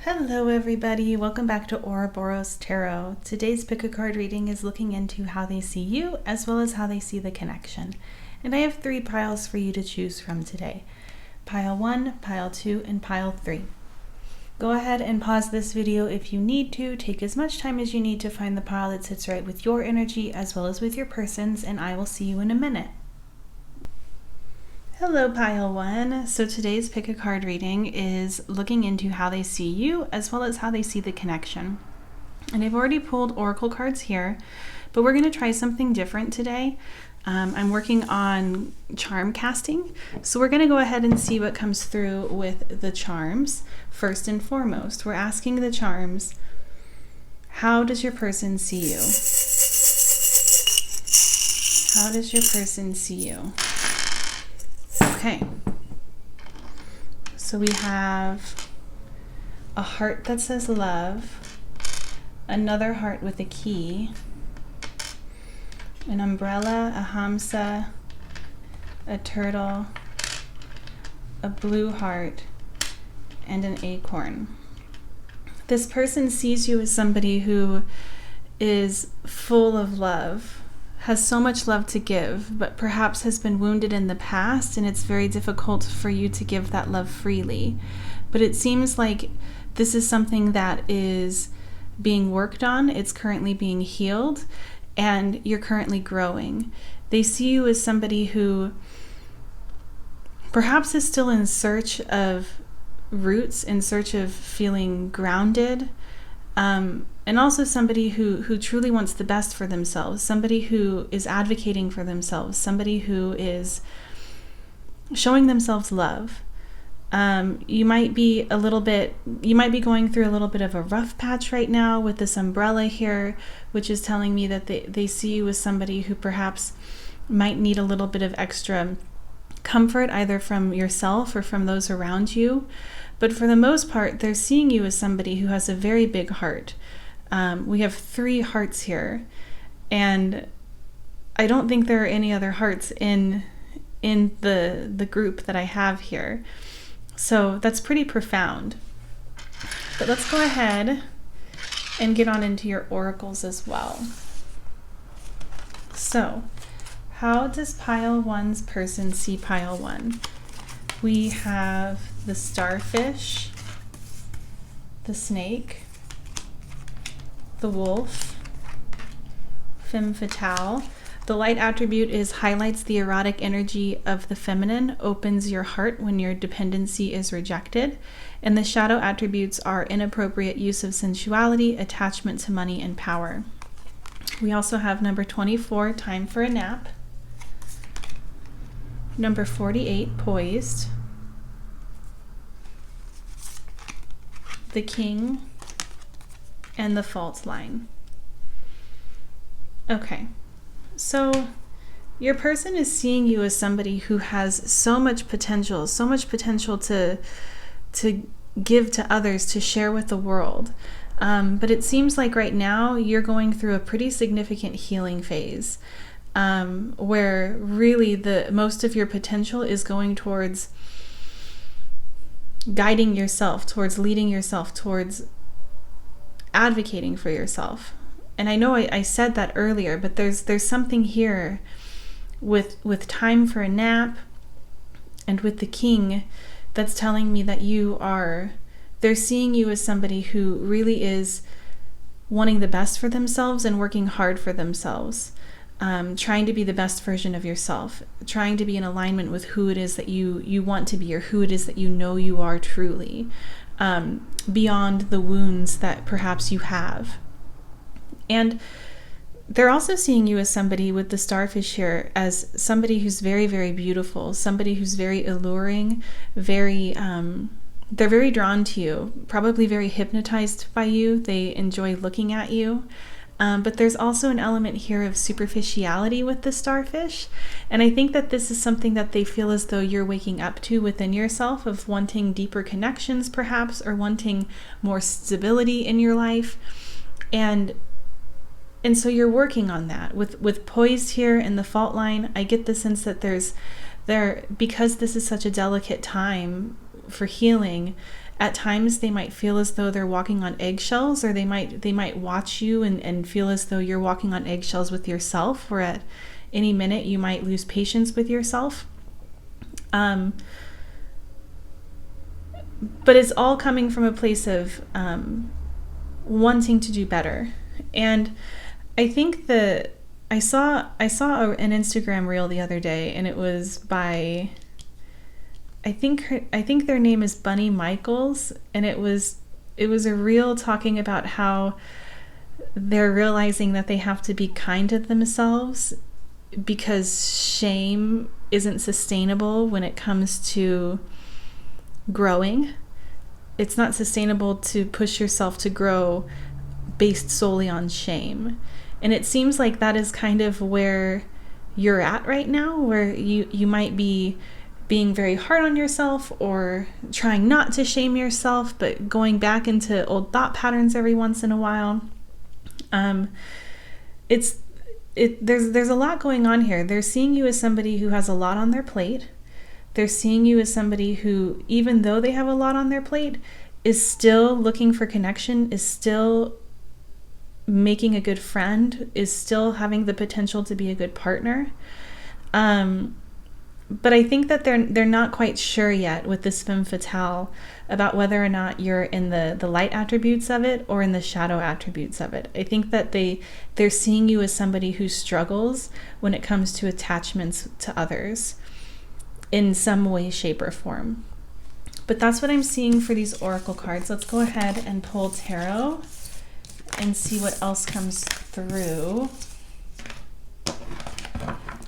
Hello everybody, welcome back to Ouroboros Tarot. Today's pick a card reading is looking into how they see you as well as how they see the connection. And I have 3 piles for you to choose from today. Pile 1, pile 2, and pile 3. Go ahead and pause this video if you need to. Take as much time as you need to find the pile that sits right with your energy as well as with your person's, and I will see you in a minute. Hello pile 1. So today's pick a card reading is looking into how they see you as well as how they see the connection. And I've already pulled oracle cards here, but we're going to try something different today. I'm working on charm casting, so we're going to go ahead and see what comes through with the charms. First and foremost, we're asking the charms, how does your person see you? How does your person see you? Okay, so we have a heart that says love, another heart with a key, an umbrella, a hamsa, a turtle, a blue heart, and an acorn. This person sees you as somebody who is full of love, has so much love to give, but perhaps has been wounded in the past, and it's very difficult for you to give that love freely. But it seems like this is something that is being worked on, it's currently being healed, and you're currently growing. They see you as somebody who perhaps is still in search of roots, in search of feeling grounded, and also somebody who truly wants the best for themselves, somebody who is advocating for themselves, somebody who is showing themselves love. You might be going through a little bit of a rough patch right now with this umbrella here, which is telling me that they see you as somebody who perhaps might need a little bit of extra comfort, either from yourself or from those around you. But for the most part, they're seeing you as somebody who has a very big heart. We have 3 hearts here, and I don't think there are any other hearts in the group that I have here. So that's pretty profound. But let's go ahead and get on into your oracles as well. So, how does pile 1's person see pile 1? We have the starfish, the snake, the wolf, femme fatale. The light attribute is highlights the erotic energy of the feminine, opens your heart when your dependency is rejected. And the shadow attributes are inappropriate use of sensuality, attachment to money, and power. We also have number 24, time for a nap. Number 48, poised. The king, and the fault line. Okay, so your person is seeing you as somebody who has so much potential to give to others, to share with the world. But it seems like right now you're going through a pretty significant healing phase, where really most of your potential is going towards guiding yourself, towards leading yourself, towards advocating for yourself. And I know I said that earlier, but there's something here with time for a nap and with the king that's telling me that they're seeing you as somebody who really is wanting the best for themselves and working hard for themselves, trying to be the best version of yourself, trying to be in alignment with who it is that you want to be, or who it is that you know you are truly, beyond the wounds that perhaps you have. And they're also seeing you as somebody with the starfish here as somebody who's very, very beautiful, somebody who's very alluring, they're very drawn to you, probably very hypnotized by you. They enjoy looking at you. But there's also an element here of superficiality with the starfish. And I think that this is something that they feel as though you're waking up to within yourself, of wanting deeper connections perhaps, or wanting more stability in your life. And so you're working on that. With poised here in the fault line, I get the sense that because this is such a delicate time for healing, At times they might feel as though they're walking on eggshells, or they might watch you and feel as though you're walking on eggshells with yourself, or at any minute you might lose patience with yourself. But it's all coming from a place of wanting to do better. And I think that I saw an Instagram reel the other day, and it was by, I think their name is Bunny Michaels, and it was a reel talking about how they're realizing that they have to be kind to themselves because shame isn't sustainable when it comes to growing. It's not sustainable to push yourself to grow based solely on shame. And it seems like that is kind of where you're at right now, where you might be being very hard on yourself, or trying not to shame yourself, but going back into old thought patterns every once in a while. There's a lot going on here. They're seeing you as somebody who has a lot on their plate. They're seeing you as somebody who, even though they have a lot on their plate, is still looking for connection, is still making a good friend, is still having the potential to be a good partner. But I think that they're not quite sure yet with this femme fatale about whether or not you're in the light attributes of it or in the shadow attributes of it. I think that they're seeing you as somebody who struggles when it comes to attachments to others in some way, shape, or form. But that's what I'm seeing for these oracle cards. Let's go ahead and pull tarot and see what else comes through.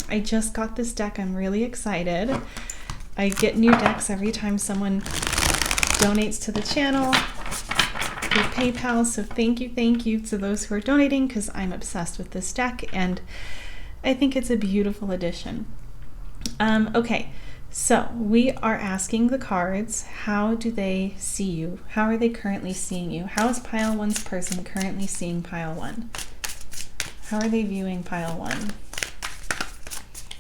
I just got this deck. I'm really excited. I get new decks every time someone donates to the channel through PayPal. So thank you to those who are donating, because I'm obsessed with this deck and I think it's a beautiful addition. Okay, so we are asking the cards, how do they see you? How are they currently seeing you? How is pile one's person currently seeing pile one? How are they viewing pile one?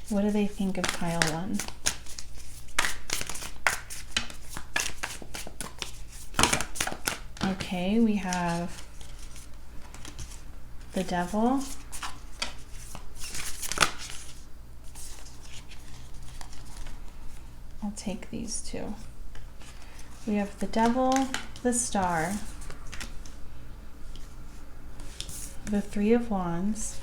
What do they think of pile one? Okay, we have the devil. I'll take these two. We have the devil, the star, the three of wands,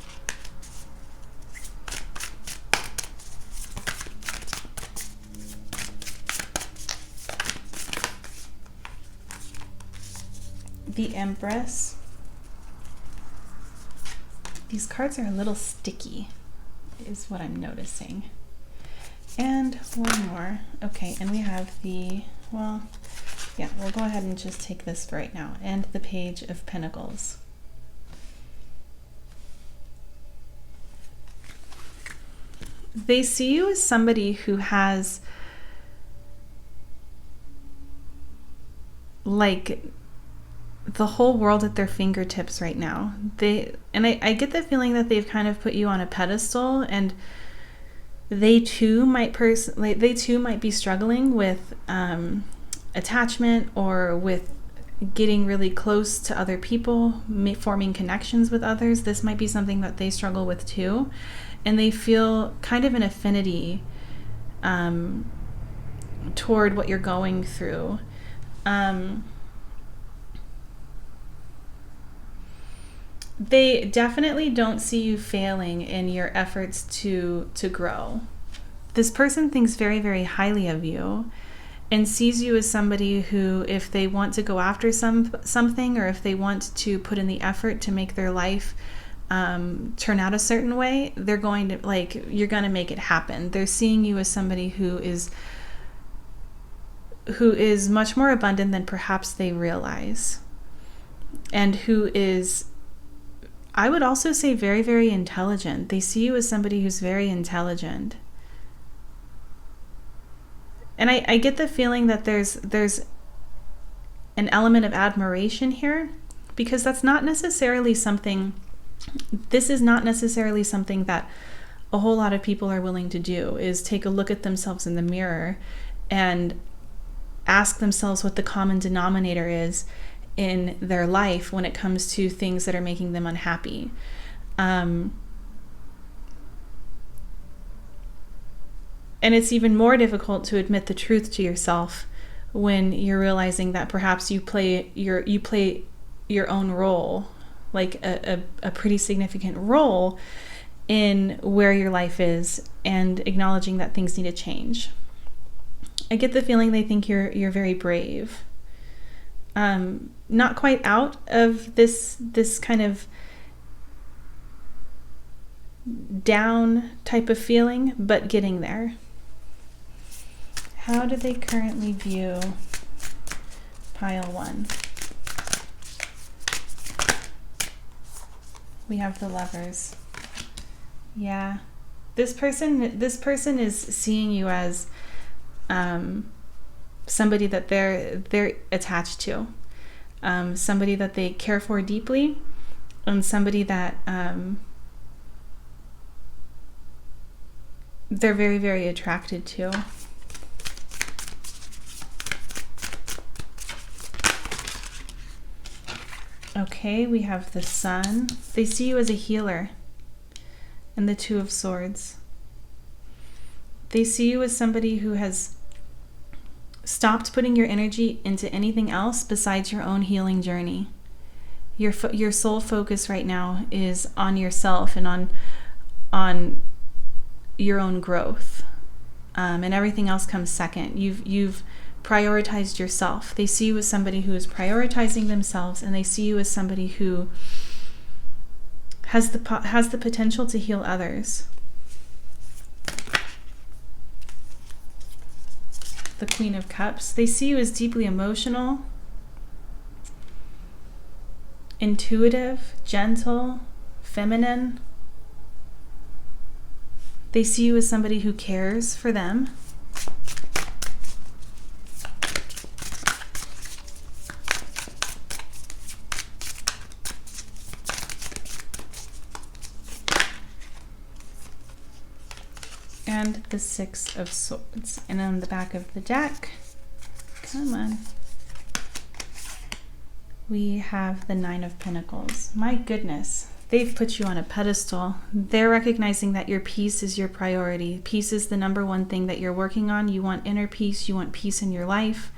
the Empress. These cards are a little sticky, is what I'm noticing. And one more. Okay, and we have the, well, yeah, we'll go ahead and just take this for right now. And the Page of Pentacles. They see you as somebody who has, like, the whole world at their fingertips right now. I get the feeling that they've kind of put you on a pedestal, and they too might be struggling with attachment, or with getting really close to other people, forming connections with others. This might be something that they struggle with too, and they feel kind of an affinity toward what you're going through. They definitely don't see you failing in your efforts to grow. This person thinks very, very highly of you and sees you as somebody who, if they want to go after something, or if they want to put in the effort to make their life turn out a certain way, they're going to, like, you're going to make it happen. They're seeing you as somebody who is much more abundant than perhaps they realize, and who is, I would also say, very, very intelligent. They see you as somebody who's very intelligent. And I get the feeling that there's an element of admiration here, because that's not necessarily something, this is not necessarily something that a whole lot of people are willing to do, is take a look at themselves in the mirror and ask themselves what the common denominator is in their life when it comes to things that are making them unhappy. And it's even more difficult to admit the truth to yourself when you're realizing that perhaps you play your own role, like a pretty significant role in where your life is, and acknowledging that things need to change. I get the feeling they think you're very brave. Not quite out of this kind of down type of feeling, but getting there. How do they currently view pile 1? We have the Lovers. Yeah. This person is seeing you as somebody that they're attached to, somebody that they care for deeply, and somebody that they're very, very attracted to. Okay, we have the Sun. They see you as a healer, and the Two of Swords. They see you as somebody who has stopped putting your energy into anything else besides your own healing journey. Your sole focus right now is on yourself and on your own growth, and everything else comes second. You've prioritized yourself. They see you as somebody who is prioritizing themselves, and they see you as somebody who has the potential to heal others. The Queen of Cups. They see you as deeply emotional, intuitive, gentle, feminine. They see you as somebody who cares for them. And the Six of Swords. And on the back of the deck, come on, we have the Nine of Pentacles. My goodness, they've put you on a pedestal. They're recognizing that your peace is your priority. Peace is the number one thing that you're working on. You want inner peace. You want peace in your life.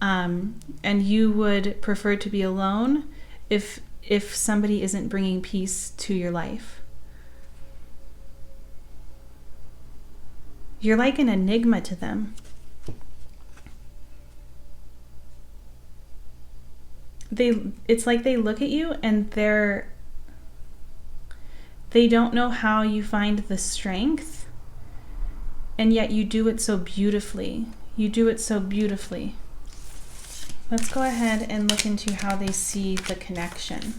And you would prefer to be alone if somebody isn't bringing peace to your life. You're like an enigma to them. It's like they look at you and they don't know how you find the strength, and yet you do it so beautifully. You do it so beautifully. Let's go ahead and look into how they see the connection.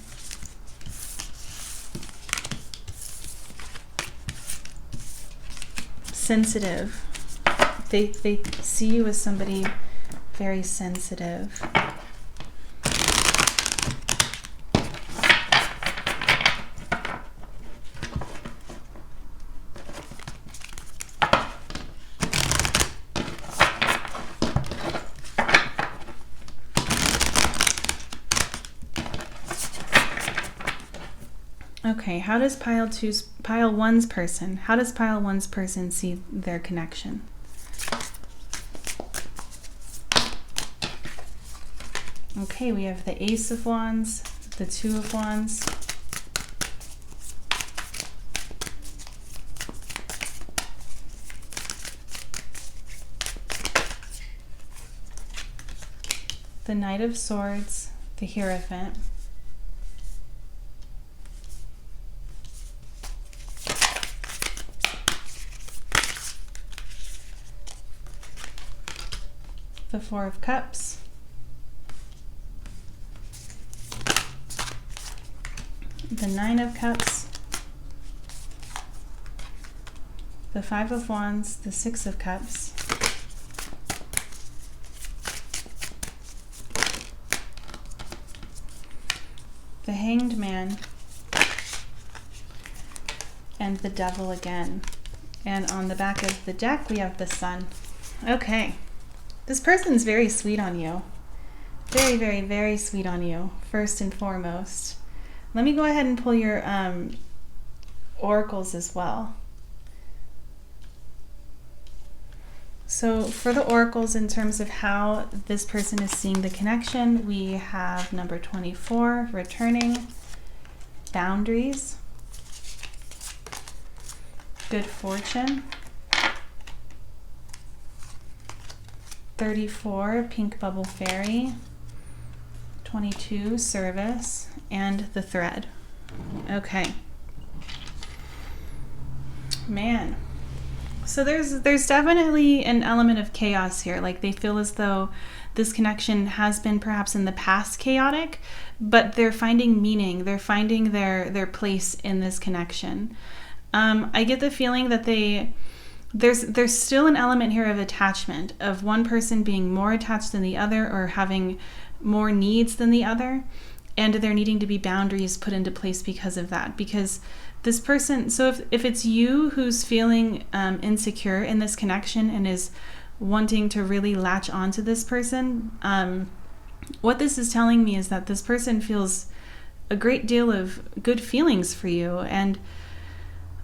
Sensitive. They see you as somebody very sensitive. Okay, how does pile 1's person see their connection? Okay, we have the Ace of Wands, the Two of Wands, the Knight of Swords, the Hierophant, the Four of Cups, the Nine of Cups, the Five of Wands, the Six of Cups, the Hanged Man, and the Devil again. And on the back of the deck we have the Sun. Okay. This person's very sweet on you. Very, very, very sweet on you, first and foremost. Let me go ahead and pull your oracles as well. So for the oracles, in terms of how this person is seeing the connection, we have number 24, returning, boundaries, good fortune, 34, pink bubble fairy, 22, service, and the thread. Okay. Man. So there's definitely an element of chaos here. Like they feel as though this connection has been perhaps in the past chaotic, but they're finding meaning. They're finding their place in this connection. I get the feeling that there's still an element here of attachment, of one person being more attached than the other or having more needs than the other, and there needing to be boundaries put into place because of that. Because this person, so if it's you who's feeling insecure in this connection and is wanting to really latch onto this person, what this is telling me is that this person feels a great deal of good feelings for you and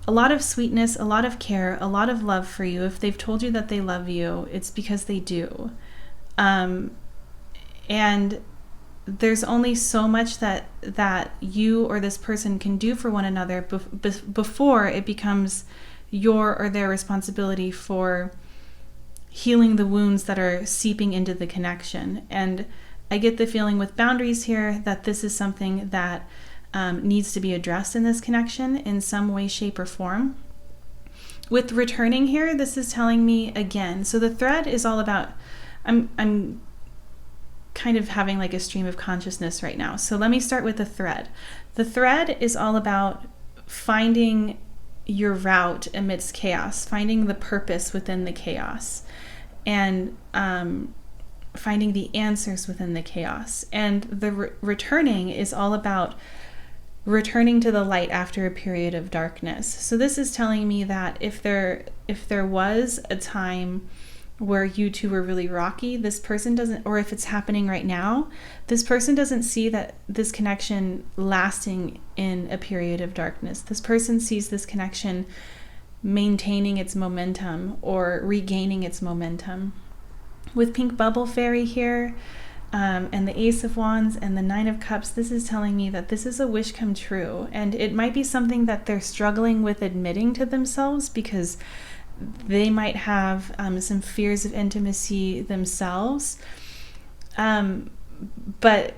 a lot of sweetness, a lot of care, a lot of love for you. If they've told you that they love you, it's because they do. And there's only so much that you or this person can do for one another before it becomes your or their responsibility for healing the wounds that are seeping into the connection. And I get the feeling with boundaries here that this is something that needs to be addressed in this connection in some way, shape, or form. With returning here, this is telling me again, so the thread is all about, I'm kind of having like a stream of consciousness right now. So let me start with the thread. The thread is all about finding your route amidst chaos, finding the purpose within the chaos, and finding the answers within the chaos. And the returning is all about returning to the light after a period of darkness. So this is telling me that if there was a time where you two were really rocky, this person doesn't, or if it's happening right now, this person doesn't see that this connection lasting in a period of darkness. This person sees this connection maintaining its momentum or regaining its momentum. With pink bubble fairy here, and the Ace of Wands and the Nine of Cups, this is telling me that this is a wish come true. And it might be something that they're struggling with admitting to themselves because they might have some fears of intimacy themselves. But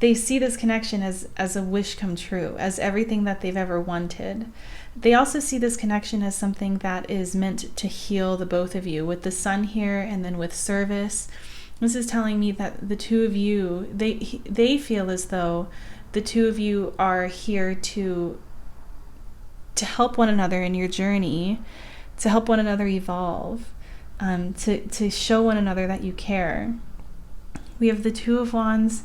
they see this connection as a wish come true, as everything that they've ever wanted. They also see this connection as something that is meant to heal the both of you. With the Sun here and then with service, this is telling me that the two of you, they feel as though the two of you are here to help one another in your journey, to help one another evolve, to show one another that you care. We have the Two of Wands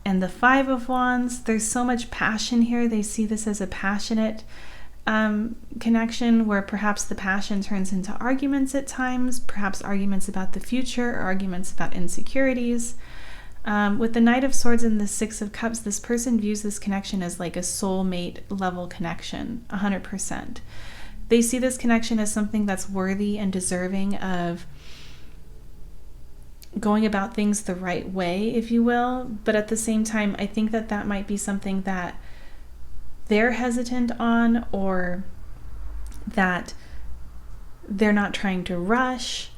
and the Five of Wands. There's so much passion here. They see this as a passionate connection where perhaps the passion turns into arguments at times, perhaps arguments about the future or arguments about insecurities. With the Knight of Swords and the Six of Cups, this person views this connection as like a soulmate level connection, 100%. They see this connection as something that's worthy and deserving of going about things the right way, if you will. But at the same time, I think that that might be something that they're hesitant on, or that they're not trying to rush.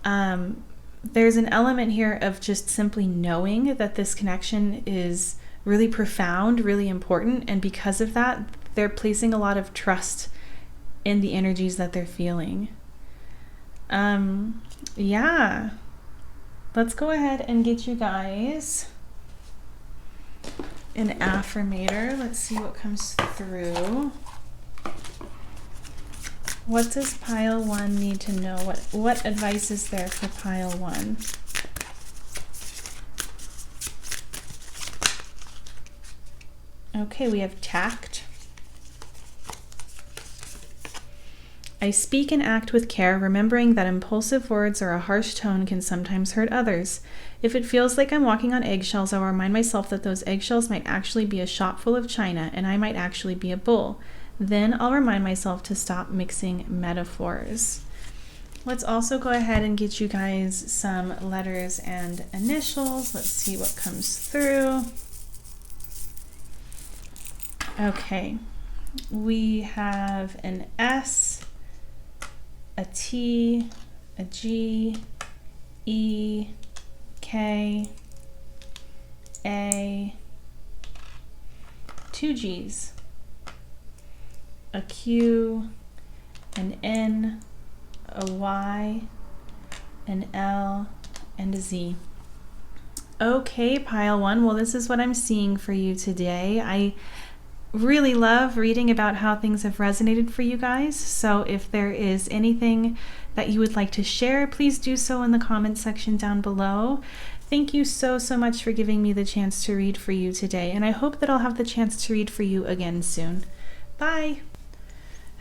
There's an element here of just simply knowing that this connection is really profound, really important, and because of that, they're placing a lot of trust in the energies that they're feeling. Yeah. Let's go ahead and get you guys an affirmator. Let's see what comes through. What does pile one need to know? What advice is there for pile one? Okay, we have tact, I speak and act with care, remembering that impulsive words or a harsh tone can sometimes hurt others. If it feels like I'm walking on eggshells, I'll remind myself that those eggshells might actually be a shop full of china, and I might actually be a bull. Then I'll remind myself to stop mixing metaphors. Let's also go ahead and get you guys some letters and initials. Let's see what comes through. Okay, we have an S, a T, a G, E, K, A, 2 G's, a Q, an N, a Y, an L, and a Z. Okay, pile 1. Well, this is what I'm seeing for you today. I really love reading about how things have resonated for you guys. So if there is anything that you would like to share, please do so in the comment section down below. Thank you so much for giving me the chance to read for you today, and I hope that I'll have the chance to read for you again soon. Bye!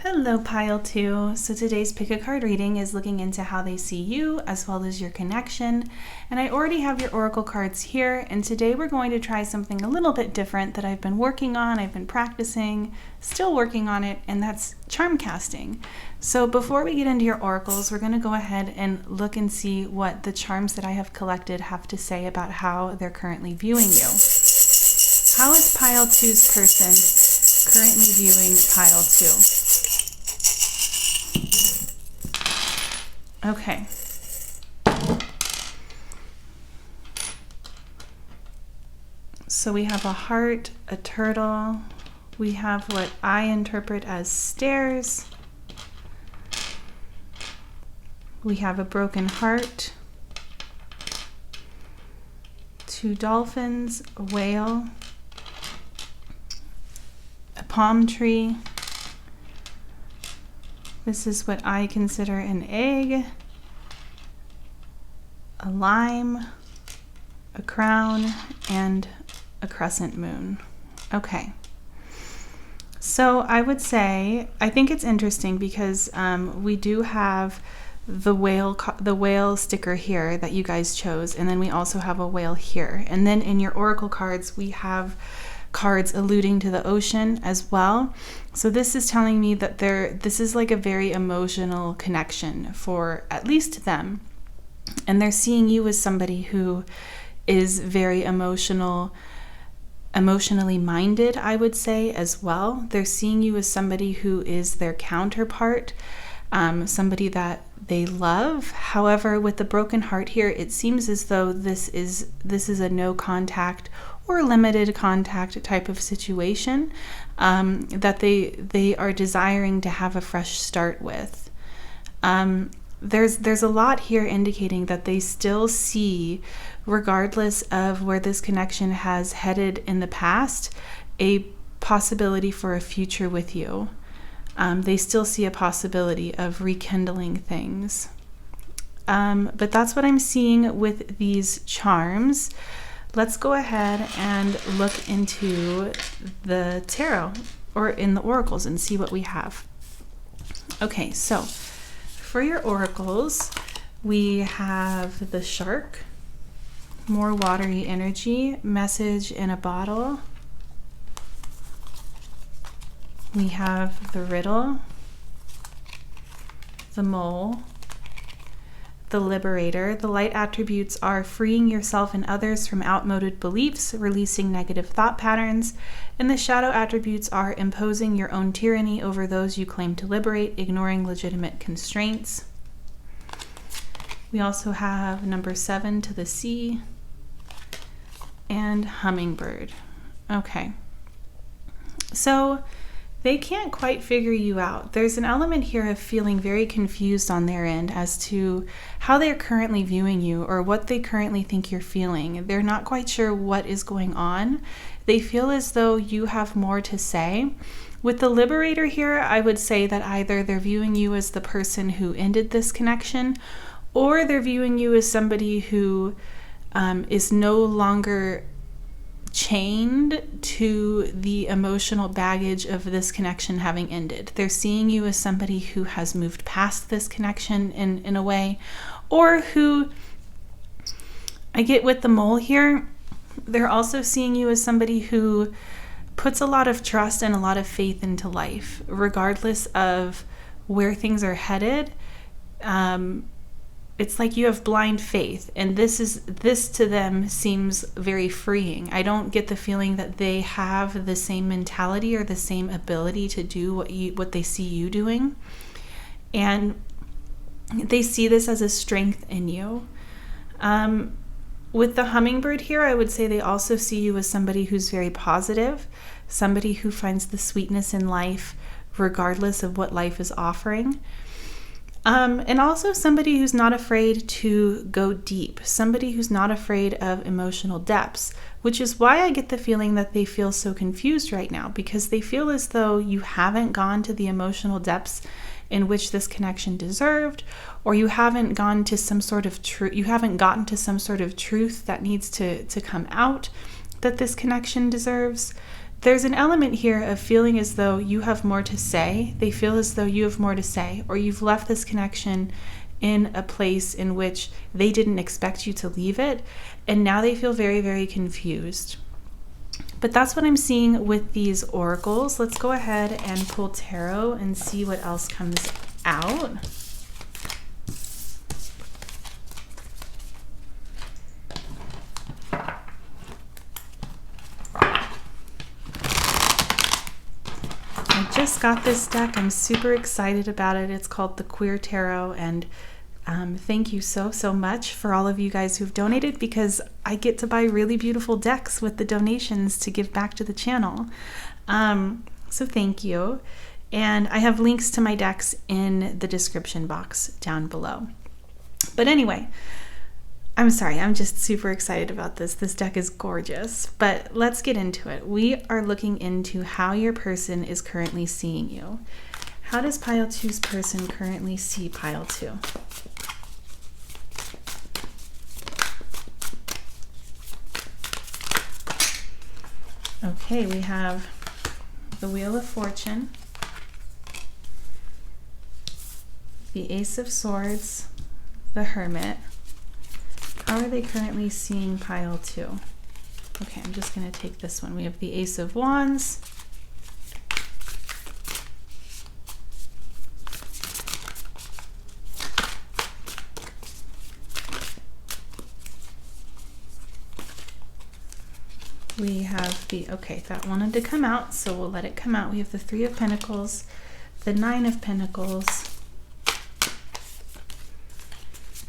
Hello, pile 2. So today's pick a card reading is looking into how they see you as well as your connection. And I already have your oracle cards here, and today we're going to try something a little bit different that I've been working on, I've been practicing, still working on it, and that's charm casting. So before we get into your oracles, we're going to go ahead and look and see what the charms that I have collected have to say about how they're currently viewing you. How is pile 2's person currently viewing pile 2? Okay. So we have a heart, a turtle. We have what I interpret as stairs. We have a broken heart, 2 dolphins, a whale, a palm tree. This is what I consider an egg, a lime, a crown, and a crescent moon. Okay. So I would say, I think it's interesting because we do have the whale sticker here that you guys chose, and then we also have a whale here. And then in your oracle cards, we have cards alluding to the ocean as well. So this is telling me that this is like a very emotional connection for at least them. And they're seeing you as somebody who is very emotionally minded, I would say, as well. They're seeing you as somebody who is their counterpart, somebody that they love. However, with the broken heart here, it seems as though this is a no contact or limited contact type of situation that they are desiring to have a fresh start with. There's a lot here indicating that they still see, regardless of where this connection has headed in the past, a possibility for a future with you. They still see a possibility of rekindling things. But that's what I'm seeing with these charms. Let's go ahead and look into the tarot or in the oracles and see what we have. Okay, so for your oracles, we have the shark, more watery energy, message in a bottle. We have the riddle, the mole, the liberator. The light attributes are freeing yourself and others from outmoded beliefs, releasing negative thought patterns, and the shadow attributes are imposing your own tyranny over those you claim to liberate, ignoring legitimate constraints. We also have number 7 to the sea and hummingbird. Okay, so they can't quite figure you out. There's an element here of feeling very confused on their end as to how they're currently viewing you or what they currently think you're feeling. They're not quite sure what is going on. They feel as though you have more to say. With the liberator here, I would say that either they're viewing you as the person who ended this connection, or they're viewing you as somebody who is no longer chained to the emotional baggage of this connection having ended. They're seeing you as somebody who has moved past this connection in a way, or who, I get with the mole here, they're also seeing you as somebody who puts a lot of trust and a lot of faith into life, regardless of where things are headed. It's like you have blind faith, and this to them seems very freeing. I don't get the feeling that they have the same mentality or the same ability to do what they see you doing, and they see this as a strength in you. With the hummingbird here, I would say they also see you as somebody who's very positive, somebody who finds the sweetness in life regardless of what life is offering. And also somebody who's not afraid to go deep, somebody who's not afraid of emotional depths, which is why I get the feeling that they feel so confused right now, because they feel as though you haven't gone to the emotional depths in which this connection deserved, or you haven't gone to some sort of you haven't gotten to some sort of truth that needs to come out that this connection deserves. There's an element here of feeling as though you have more to say. They feel as though you have more to say, or you've left this connection in a place in which they didn't expect you to leave it, and now they feel very, very confused. But that's what I'm seeing with these oracles. Let's go ahead and pull tarot and see what else comes out. I just got this deck. I'm super excited about it. It's called the Queer Tarot, and thank you so much for all of you guys who've donated, because I get to buy really beautiful decks with the donations to give back to the channel. So thank you. And I have links to my decks in the description box down below. But anyway, I'm sorry, I'm just super excited about this. This deck is gorgeous, but let's get into it. We are looking into how your person is currently seeing you. How does pile 2's person currently see pile 2? Okay, we have the Wheel of Fortune, the Ace of Swords, the Hermit. How are they currently seeing pile 2? Okay, I'm just going to take this one. We have the Ace of Wands, we have the, okay, that wanted to come out, so we'll let it come out. We have the Three of Pentacles, the Nine of Pentacles.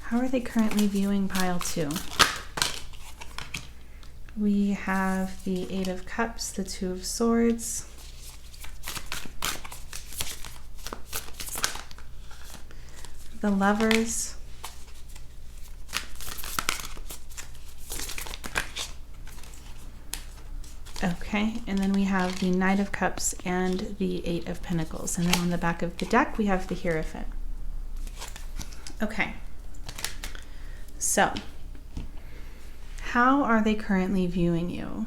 How are they currently viewing pile 2? We have the Eight of Cups, the Two of Swords, the Lovers, okay, and then we have the Knight of Cups and the Eight of Pentacles. And then on the back of the deck, we have the Hierophant. Okay. So, how are they currently viewing you?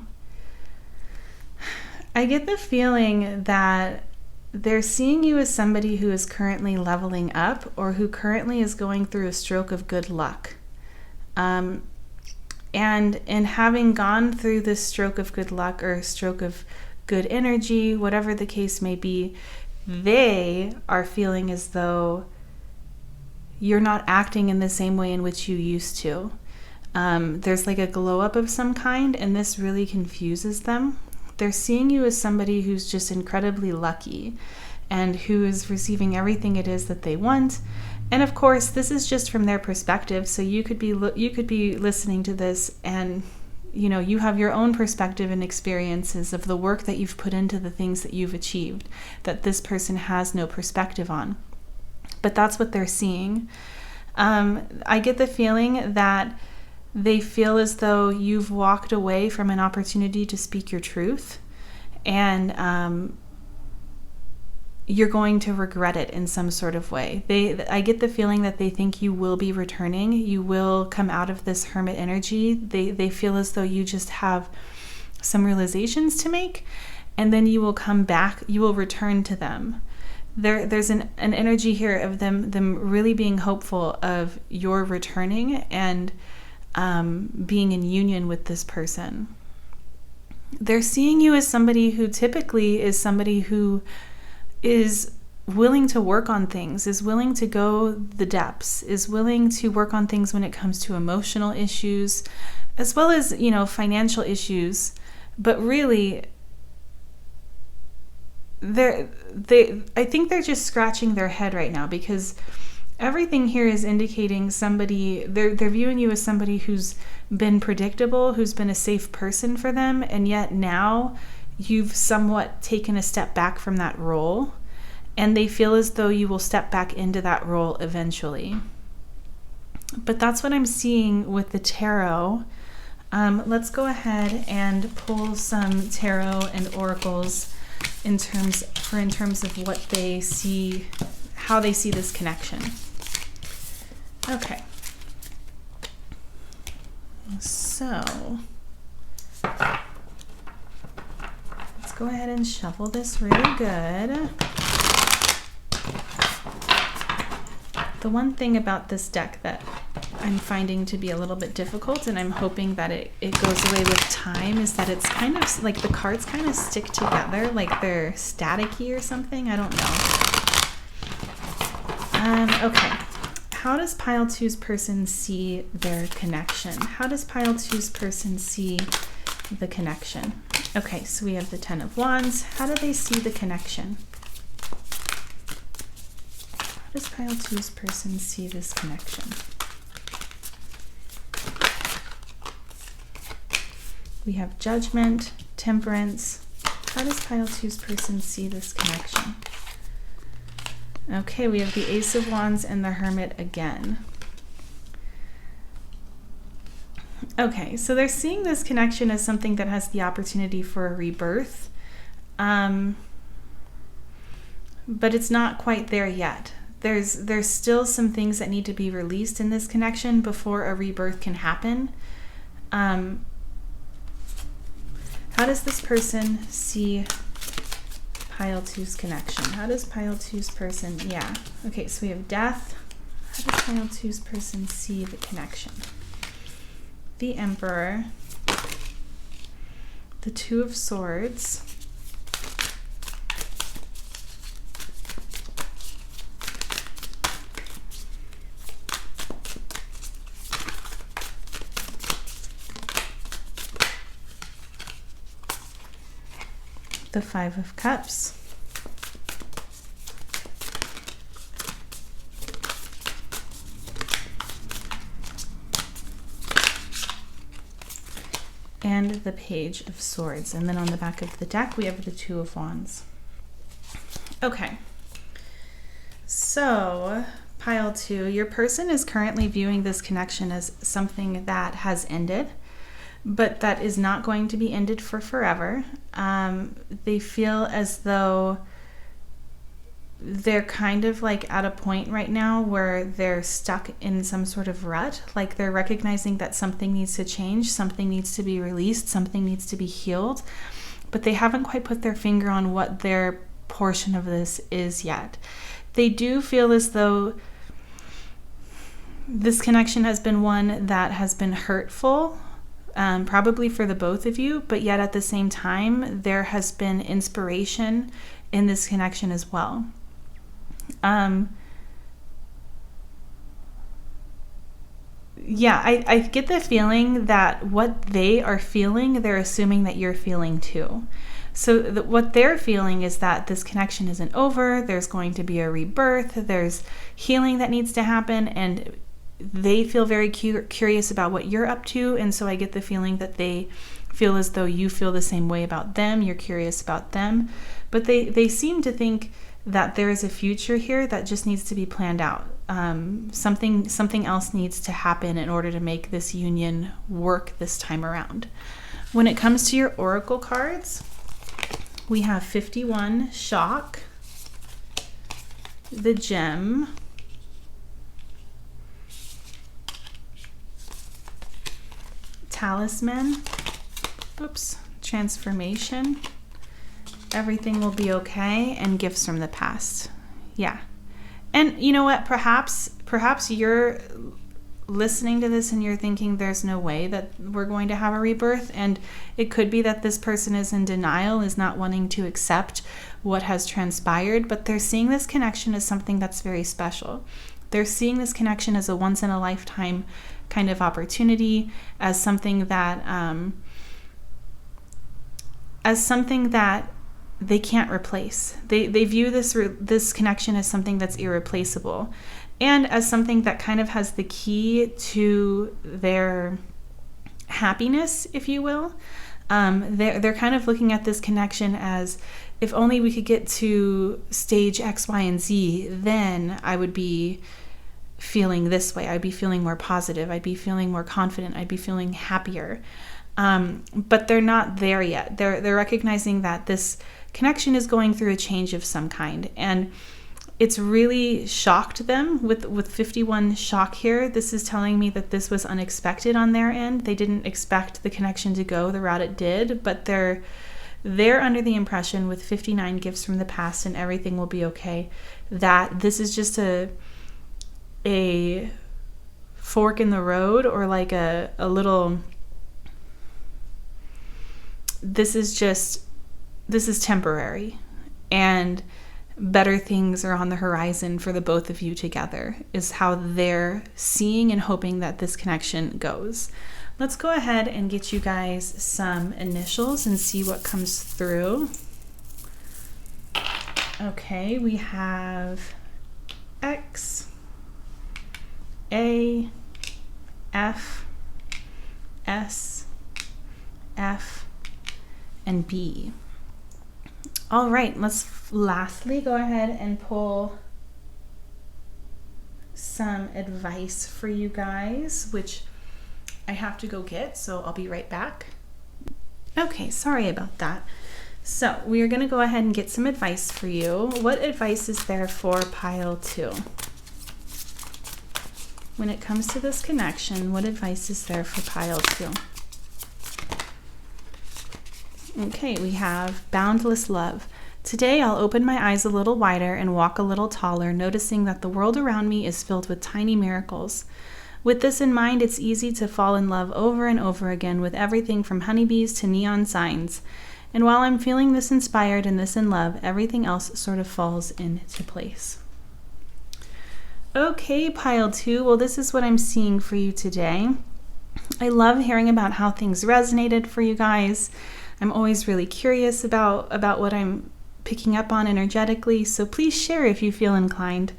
I get the feeling that they're seeing you as somebody who is currently leveling up, or who currently is going through a stroke of good luck. And in having gone through this stroke of good luck, or stroke of good energy, whatever the case may be, they are feeling as though you're not acting in the same way in which you used to. There's like a glow up of some kind, and this really confuses them. They're seeing you as somebody who's just incredibly lucky, and who is receiving everything it is that they want. And of course, this is just from their perspective, so you could be listening to this, and you have your own perspective and experiences of the work that you've put into the things that you've achieved, that this person has no perspective on. But that's what they're seeing. I get the feeling that they feel as though you've walked away from an opportunity to speak your truth, and you're going to regret it in some sort of way. I get the feeling that they think you will be returning. You will come out of this hermit energy. They feel as though you just have some realizations to make, and then you will come back, you will return to them. There's an energy here of them really being hopeful of your returning and being in union with this person. They're seeing you as somebody who typically is somebody who is willing to work on things, is willing to go the depths, is willing to work on things when it comes to emotional issues, as well as, financial issues. But really, I think they're just scratching their head right now, because everything here is indicating somebody, they're viewing you as somebody who's been predictable, who's been a safe person for them, and yet now you've somewhat taken a step back from that role, and they feel as though you will step back into that role eventually. But that's what I'm seeing with the tarot. Let's go ahead and pull some tarot and oracles in terms of what they see, how they see this connection. Okay. So let's go ahead and shuffle this really good. The one thing about this deck that I'm finding to be a little bit difficult, and I'm hoping that it goes away with time, is that it's kind of like the cards kind of stick together, like they're staticky or something. I don't know. Okay. How does pile two's person see their connection? How does pile two's person see the connection? Okay, so we have the 10 of Wands. How do they see the connection? How does pile two's person see this connection? We have Judgment, Temperance. How does pile two's person see this connection? Okay, we have the Ace of Wands and the Hermit again. Okay, so they're seeing this connection as something that has the opportunity for a rebirth, but it's not quite there yet. There's still some things that need to be released in this connection before a rebirth can happen. How does this person see pile two's connection? How does pile two's person, okay, so we have Death. How does pile two's person see the connection? The Emperor, the Two of Swords, the Five of Cups, and the Page of Swords. And then on the back of the deck, we have the Two of Wands. Okay. So, pile two, your person is currently viewing this connection as something that has ended, but that is not going to be ended for forever. They feel as though they're kind of like at a point right now where they're stuck in some sort of rut. Like they're recognizing that something needs to change, something needs to be released, something needs to be healed, but they haven't quite put their finger on what their portion of this is yet. They do feel as though this connection has been one that has been hurtful, probably for the both of you, but yet at the same time, there has been inspiration in this connection as well. I get the feeling that what they are feeling, they're assuming that you're feeling too. So what they're feeling is that this connection isn't over, there's going to be a rebirth, there's healing that needs to happen, and they feel very curious about what you're up to, and so I get the feeling that they feel as though you feel the same way about them, you're curious about them, but they seem to think that there is a future here that just needs to be planned out. Something else needs to happen in order to make this union work this time around. When it comes to your oracle cards, we have 51, Shock, the Gem, Talisman, transformation, everything will be okay, and gifts from the past. Yeah. And you know what? Perhaps you're listening to this and you're thinking there's no way that we're going to have a rebirth, and it could be that this person is in denial, is not wanting to accept what has transpired, but they're seeing this connection as something that's very special. They're seeing this connection as a once in a lifetime kind of opportunity, as something that they can't replace. They view this connection as something that's irreplaceable, and as something that kind of has the key to their happiness, if you will. They're kind of looking at this connection as, if only we could get to stage X, Y, and Z, then I would be feeling this way. I'd be feeling more positive. I'd be feeling more confident. I'd be feeling happier. But they're not there yet. They're recognizing that this connection is going through a change of some kind, and it's really shocked them with 51 shock here. This is telling me that this was unexpected on their end. They didn't expect the connection to go the route it did, but they're under the impression with 59 gifts from the past and everything will be okay, that this is just a fork in the road, or like a little, this is temporary, and better things are on the horizon for the both of you together, is how they're seeing and hoping that this connection goes. Let's go ahead and get you guys some initials and see what comes through. Okay, we have X, A, F, S, F, and B. All right, let's lastly go ahead and pull some advice for you guys, which I have to go get, so I'll be right back. Okay, sorry about that. So we are going to go ahead and get some advice for you. What advice is there for pile 2? When it comes to this connection, what advice is there for pile 2? Okay, we have boundless love. Today I'll open my eyes a little wider and walk a little taller, noticing that the world around me is filled with tiny miracles. With this in mind, it's easy to fall in love over and over again with everything from honeybees to neon signs. And while I'm feeling this inspired and this in love, everything else sort of falls into place. Okay, pile 2, well, this is what I'm seeing for you today. I love hearing about how things resonated for you guys. I'm always really curious about what I'm picking up on energetically, so please share if you feel inclined.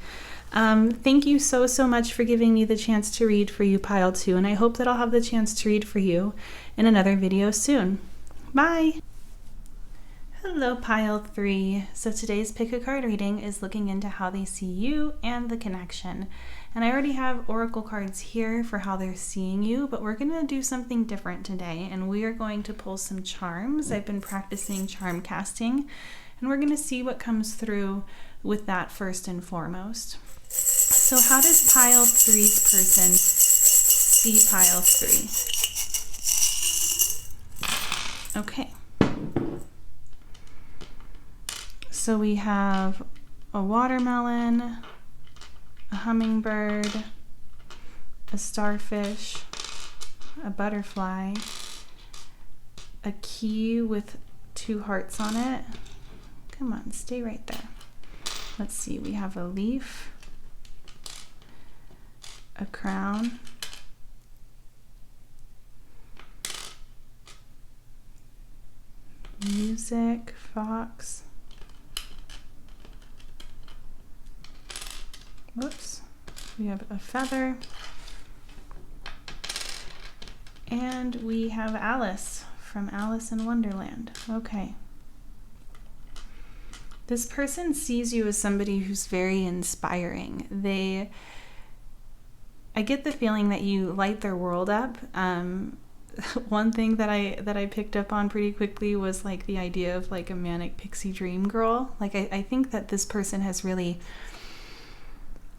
Thank you so much for giving me the chance to read for you, pile 2, and I hope that I'll have the chance to read for you in another video soon. Bye! Hello, pile 3. So today's pick a card reading is looking into how they see you and the connection. And I already have oracle cards here for how they're seeing you, but we're going to do something different today, and we are going to pull some charms. I've been practicing charm casting, and we're going to see what comes through with that first and foremost. So how does pile 3's person see pile 3? Okay. So we have a watermelon, a hummingbird, a starfish, a butterfly, a key with 2 hearts on it. Come on, stay right there. Let's see, we have a leaf, a crown, music, fox, whoops, we have a feather, and we have Alice from Alice in Wonderland. Okay. This person sees you as somebody who's very inspiring. I get the feeling that you light their world up. One thing that I picked up on pretty quickly was like the idea of like a manic pixie dream girl. Like I think that this person has really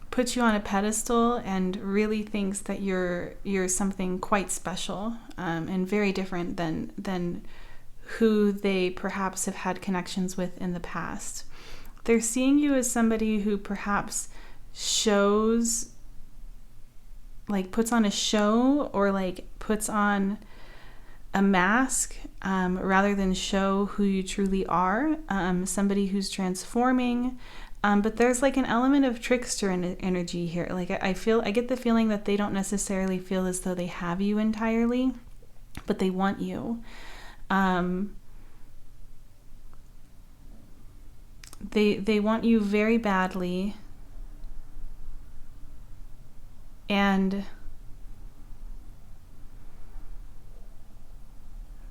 put you on a pedestal and really thinks that you're something quite special, and very different than who they perhaps have had connections with in the past. They're seeing you as somebody who perhaps shows, like puts on a show, or like puts on a mask rather than show who you truly are. Somebody who's transforming. But there's like an element of trickster energy here. Like I get the feeling that they don't necessarily feel as though they have you entirely, but they want you. They want you very badly, and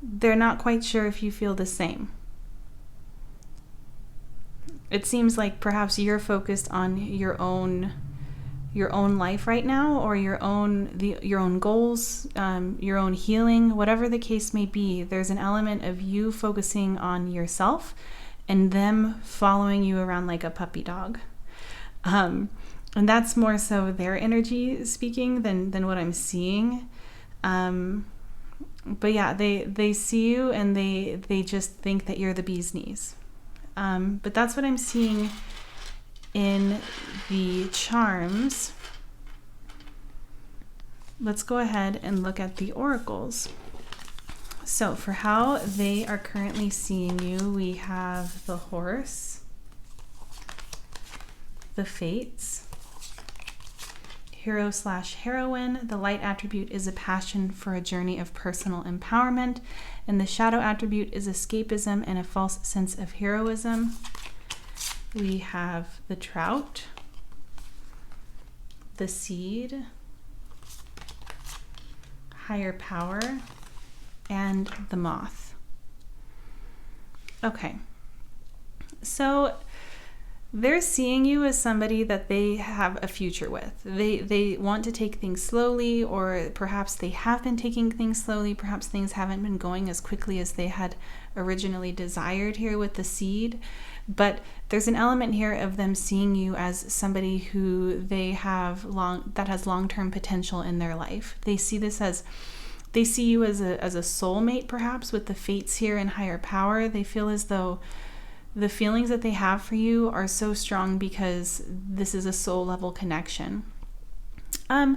they're not quite sure if you feel the same. It seems like perhaps you're focused on your own life right now, or your own goals, your own healing, whatever the case may be. There's an element of you focusing on yourself and them following you around like a puppy dog. And that's more so their energy speaking than what I'm seeing. But yeah, they see you and they just think that you're the bee's knees. But that's what I'm seeing in the charms. Let's go ahead and look at the oracles. So for how they are currently seeing you, we have the horse, the fates, hero/heroine. The light attribute is a passion for a journey of personal empowerment, and the shadow attribute is escapism and a false sense of heroism. We have the trout, the seed, higher power, and the moth. Okay, so they're seeing you as somebody that they have a future with. They want to take things slowly, or perhaps they have been taking things slowly. Perhaps things haven't been going as quickly as they had originally desired here with the seed. But there's an element here of them seeing you as somebody who that has long-term potential in their life. They see you as a soulmate, perhaps, with the fates here and higher power. They feel as though the feelings that they have for you are so strong because this is a soul level connection. I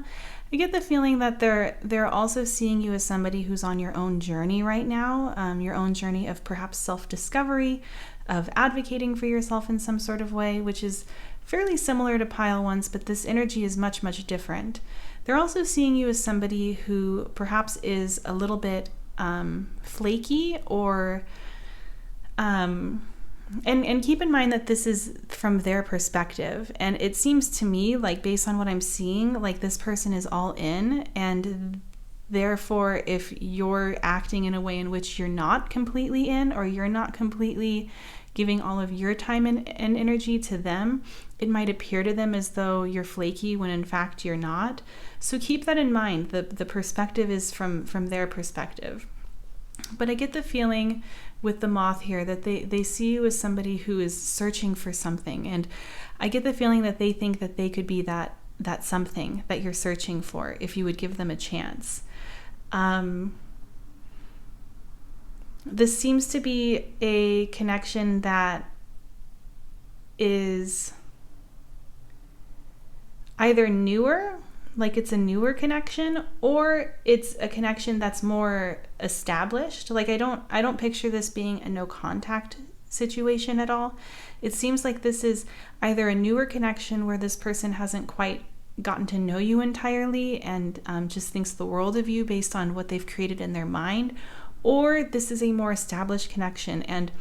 get the feeling that they're also seeing you as somebody who's on your own journey right now, your own journey of perhaps self-discovery, of advocating for yourself in some sort of way, which is fairly similar to pile ones, but this energy is much, much different. They're also seeing you as somebody who perhaps is a little bit flaky, or and keep in mind that this is from their perspective, and it seems to me like, based on what I'm seeing, like this person is all in, and therefore if you're acting in a way in which you're not completely in, or you're not completely giving all of your time and energy to them, it might appear to them as though you're flaky when in fact you're not. So keep that in mind. The perspective is from their perspective. But I get the feeling with the moth here that they see you as somebody who is searching for something, and I get the feeling that they think that they could be that something that you're searching for if you would give them a chance. This seems to be a connection that is either newer, like it's a newer connection, or it's a connection that's more established. Like I don't picture this being a no contact situation at all. It seems like this is either a newer connection where this person hasn't quite gotten to know you entirely and just thinks the world of you based on what they've created in their mind, or this is a more established connection and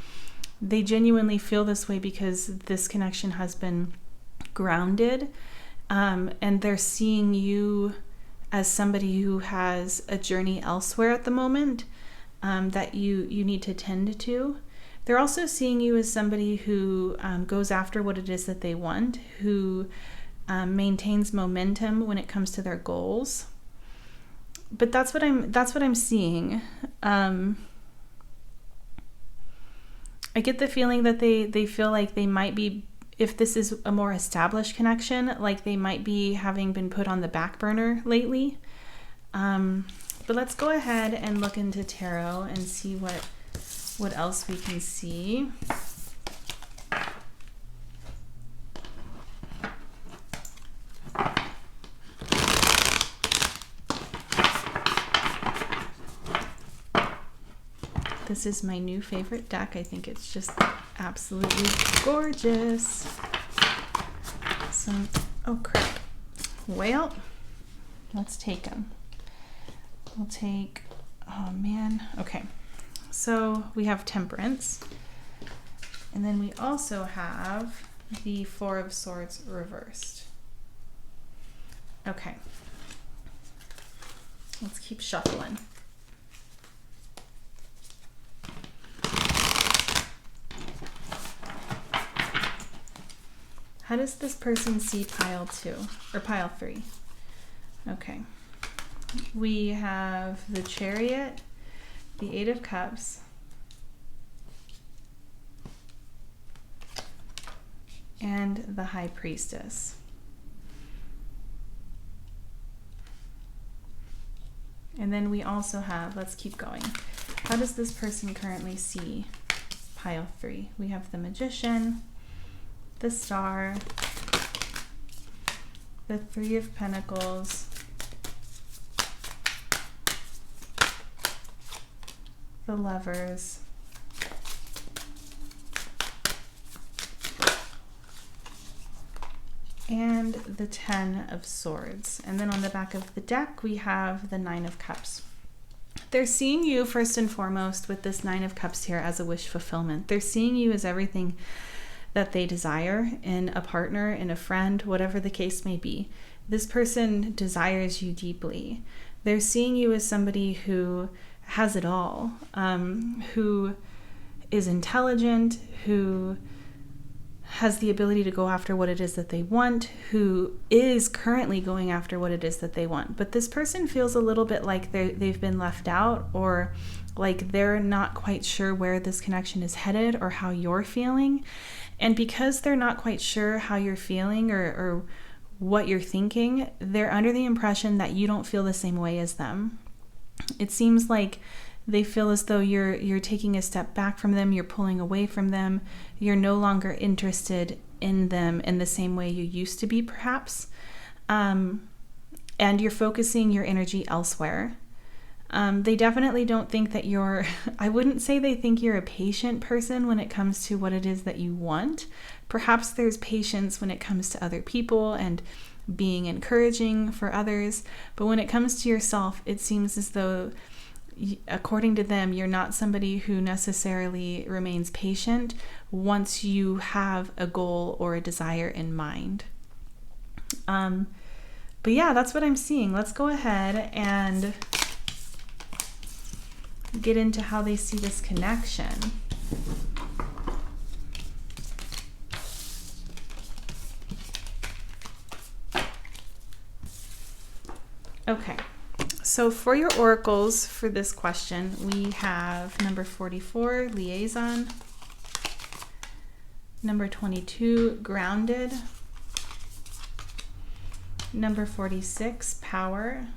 they genuinely feel this way because this connection has been grounded. And they're seeing you as somebody who has a journey elsewhere at the moment that you need to tend to. They're also seeing you as somebody who goes after what it is that they want, who maintains momentum when it comes to their goals. But that's what I'm seeing. I get the feeling that they feel like they might be, if this is a more established connection, like they might be having been put on the back burner lately. But let's go ahead and look into tarot and see what what else we can see. This is my new favorite deck. I think it's just absolutely gorgeous. So, oh crap. Well, let's take them. We'll take, oh man. Okay. So we have Temperance. And then we also have the Four of Swords reversed. Okay. Let's keep shuffling. How does this person see pile 2 or pile 3? Okay. We have the Chariot, the Eight of Cups, and the High Priestess. And then we also have, let's keep going. How does this person currently see pile 3? We have the Magician, the Star, the Three of Pentacles, the Lovers, and the Ten of Swords. And then on the back of the deck, we have the Nine of Cups. They're seeing you first and foremost with this Nine of Cups here as a wish fulfillment. They're seeing you as everything that they desire in a partner, in a friend, whatever the case may be. This person desires you deeply. They're seeing you as somebody who has it all, who is intelligent, who has the ability to go after what it is that they want, who is currently going after what it is that they want. But this person feels a little bit like they've been left out, or like they're not quite sure where this connection is headed or how you're feeling. And because they're not quite sure how you're feeling or what you're thinking, they're under the impression that you don't feel the same way as them. It seems like they feel as though you're taking a step back from them, you're pulling away from them, you're no longer interested in them in the same way you used to be, perhaps. And you're focusing your energy elsewhere. They definitely don't think that I wouldn't say they think you're a patient person when it comes to what it is that you want. Perhaps there's patience when it comes to other people and being encouraging for others. But when it comes to yourself, it seems as though, according to them, you're not somebody who necessarily remains patient once you have a goal or a desire in mind. But yeah, that's what I'm seeing. Let's go ahead and get into how they see this connection. Okay, so for your oracles for this question, we have number 44, liaison, number 22, grounded, number 46, power,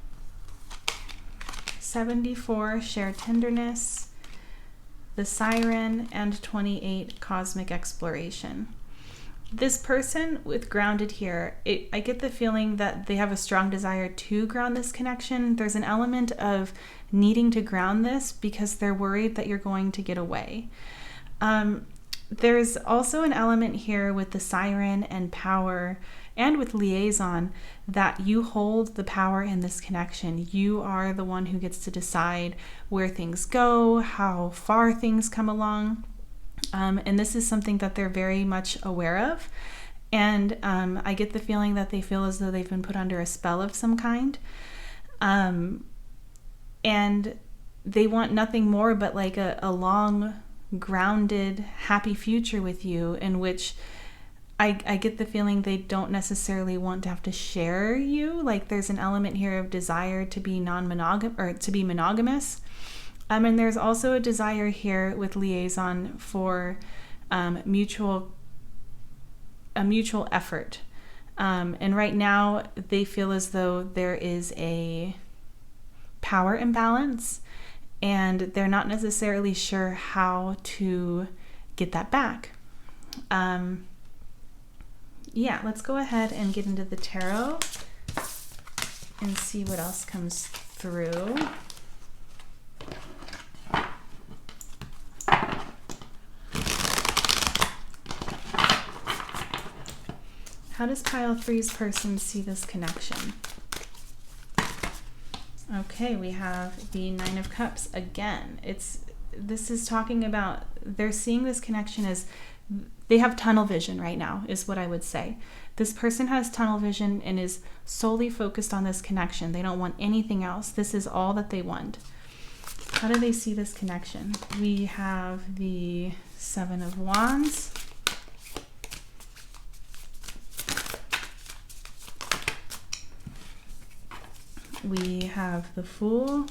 74, share tenderness, the siren, and 28, cosmic exploration. This person with grounded here, I get the feeling that they have a strong desire to ground this connection. There's an element of needing to ground this because they're worried that you're going to get away. There's also an element here with the siren and power and with liaison that you hold the power in this connection. You are the one who gets to decide where things go, how far things come along. And this is something that they're very much aware of. And I get the feeling that they feel as though they've been put under a spell of some kind. And they want nothing more but like a long, grounded, happy future with you, in which I get the feeling they don't necessarily want to have to share you. Like there's an element here of desire to be non-monogam or to be monogamous. And there's also a desire here with liaison for a mutual effort. And right now they feel as though there is a power imbalance, and they're not necessarily sure how to get that back. Yeah, let's go ahead and get into the tarot and see what else comes through. How does pile 3's person see this connection? Okay, we have the 9 of Cups again. This is talking about, they're seeing this connection as, they have tunnel vision right now, is what I would say. This person has tunnel vision and is solely focused on this connection. They don't want anything else. This is all that they want. How do they see this connection? We have the 7 of Wands. We have the Fool.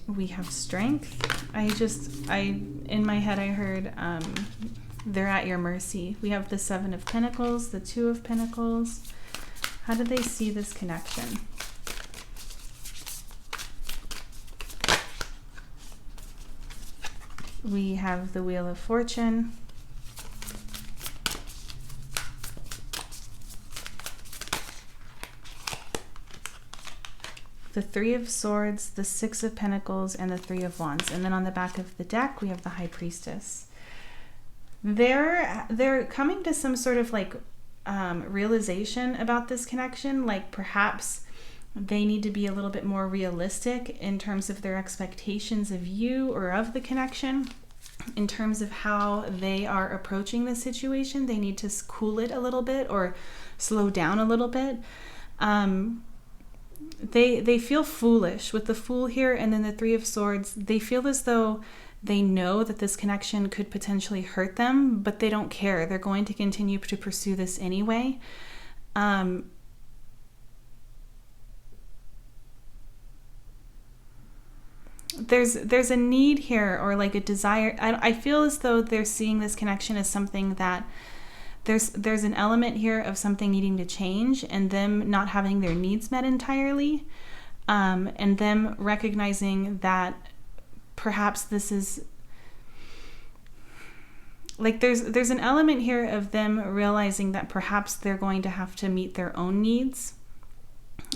We have Strength. In my head I heard they're at your mercy. We have the 7 of Pentacles, the 2 of Pentacles. How do they see this connection? We have the Wheel of Fortune. The 3 of Swords, the 6 of Pentacles, and the 3 of Wands. And then on the back of the deck, we have the High Priestess. They're coming to some sort of like realization about this connection. Like perhaps they need to be a little bit more realistic in terms of their expectations of you or of the connection. In terms of how they are approaching the situation, they need to cool it a little bit or slow down a little bit. They feel foolish with the Fool here, and then the 3 of Swords. They feel as though they know that this connection could potentially hurt them, but they don't care. They're going to continue to pursue this anyway. There's a need here, or like a desire. I feel as though they're seeing this connection as something that there's an element here of something needing to change, and them not having their needs met entirely, and them recognizing that perhaps this is like there's an element here of them realizing that perhaps they're going to have to meet their own needs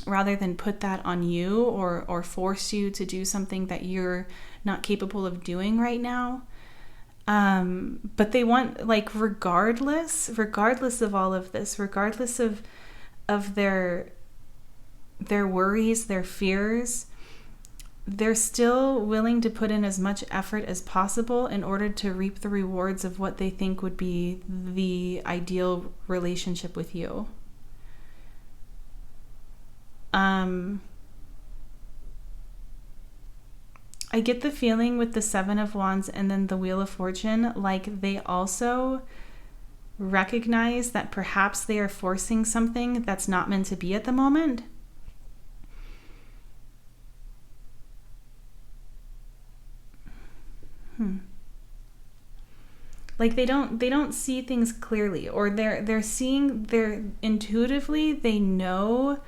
rather than put that on you or force you to do something that you're not capable of doing right now. But they want, like, regardless of all of this, regardless of their worries, their fears, they're still willing to put in as much effort as possible in order to reap the rewards of what they think would be the ideal relationship with you. I get the feeling with the 7 of Wands and then the Wheel of Fortune, like they also recognize that perhaps they are forcing something that's not meant to be at the moment. Like they don't see things clearly, or they're intuitively they know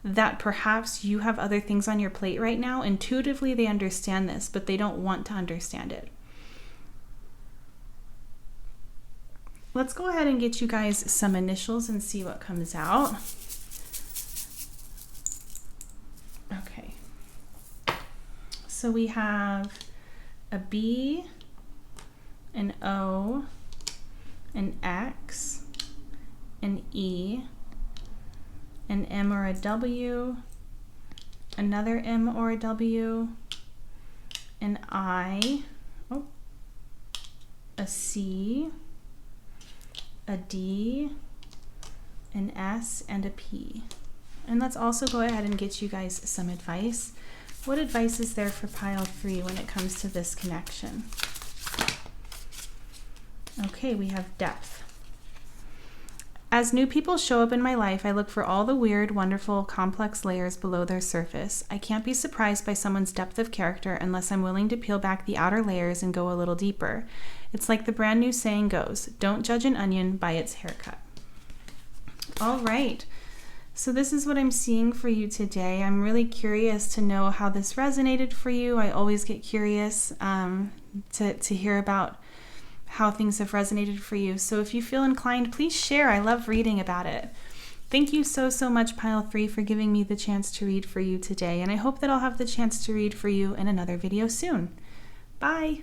that perhaps you have other things on your plate right now. Intuitively, they understand this, but they don't want to understand it. Let's go ahead and get you guys some initials and see what comes out. Okay. So we have a B, an O, an X, an E, an M or a W, another M or a W, an I, a C, a D, an S, and a P. And let's also go ahead and get you guys some advice. What advice is there for pile 3 when it comes to this connection? Okay, we have depth. As new people show up in my life, I look for all the weird, wonderful, complex layers below their surface. I can't be surprised by someone's depth of character unless I'm willing to peel back the outer layers and go a little deeper. It's like the brand new saying goes, don't judge an onion by its haircut. All right. So this is what I'm seeing for you today. I'm really curious to know how this resonated for you. I always get curious to hear about how things have resonated for you. So if you feel inclined, please share. I love reading about it. Thank you so much, Pile 3, for giving me the chance to read for you today. And I hope that I'll have the chance to read for you in another video soon. Bye.